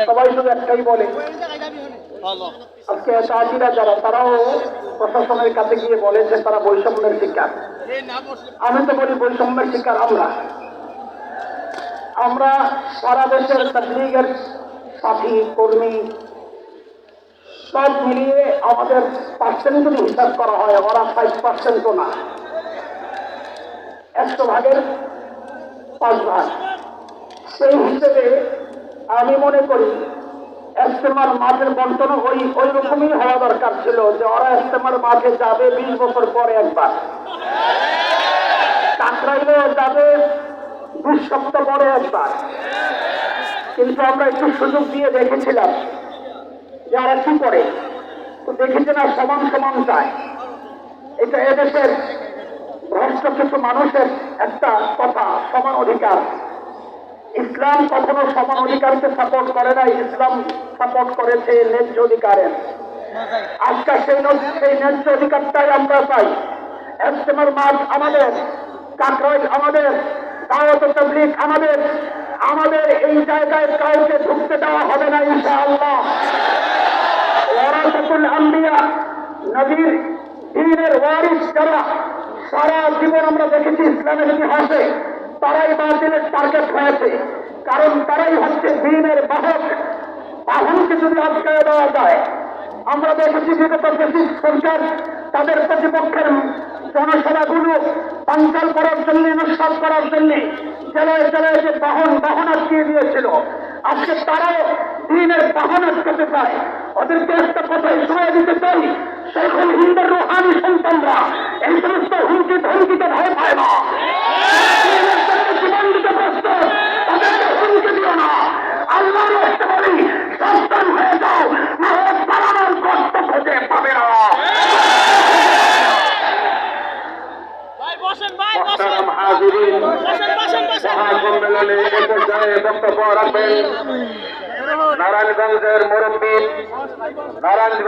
সবাই শুধু একটাই বলে, আজকে চাষিরা যারা তারাও প্রশাসনের কাছে গিয়ে বলে যে তারা বৈষম্যের শিকার। আমি তো বলি বৈষম্যের শিকার আমরা সারা দেশের তাবলীগের সাথী কর্মী সব মিলিয়ে আমাদের পার্সেন্ট যদি হিসাব করা হয়, ওরা 5% না, 100 ভাগের 5 ভাগ। সেই হিসেবে আমি মনে করি ইজতেমার মাঠের বন্টন ওই রকমই হওয়া দরকার ছিল, যে ওরা ইজতেমার মাঠে যাবে 20 বছর পরে একবার, কাকরাইলেও যাবে 2 সপ্তাহ পরে একবার। কিন্তু আমরা একটু সুযোগ দিয়ে দেখেছিলাম যে আর একটু করে, তো দেখেছি না সমান সমান চায়। এটা এদেশের ভ্রষ্ট কিছু মানুষের একটা কথা, সমান অধিকার। ইসলাম কখনো সমান অধিকারকে সাপোর্ট করে নাই, ইসলাম সাপোর্ট করেছে ন্যায্য অধিকারের। আজকে সেই ন্যায্য অধিকারটাই আমরা পাই। ইজতেমার মাঠ আমাদের, কাকরাইল আমাদের, দাওয়াত তাবলীগ আমাদের এই জায়গায় কাউকে ঢুকতে দেওয়া হবে না ইনশাআল্লাহ। ওয়ারাসাতুল আম্বিয়া, নবীর দ্বীনের ওয়ারিস যারা, সারা জীবন আমরা দেখেছি ইসলামের ইতিহাসে তারাই বাতিলের টার্গেট হয়েছে, কারণ তারাই হচ্ছে দ্বীনের বাহক। বাহনকে যদি আটকায় দেওয়া যায়, আমরা দেখেছি বিগত ব্রিটিশ সরকার তাদের প্রতিপক্ষের জনসভাগুলো পাঞ্চাল করার জন্য, নস্বাত করার জন্য জেলায় জেলায় যে বাহন আটকিয়ে দিয়েছিল। আজকে তারাও দ্বীনের বাহন আটকাতে চায়। ওদেরকে একটা কথাই শোনা দিতে চাই, শেখুল হিন্দের রুহানি সন্তানরা এই সমস্ত হুমকি ধমকিতে ভয় পায় না, জীবন দিতে প্রস্তুত, তাদেরকে হুমকি দিও না। আল্লাহর রাস্তে বলি, সন্তান হয়ে যাও, না হয় পালানোর কষ্ট খুঁজে পাবে না। সম্মেলনে এ পর্যায়ে বক্তব্য রাখবেন নারায়ণগঞ্জের মুরব্বী, নারায়ণগঞ্জ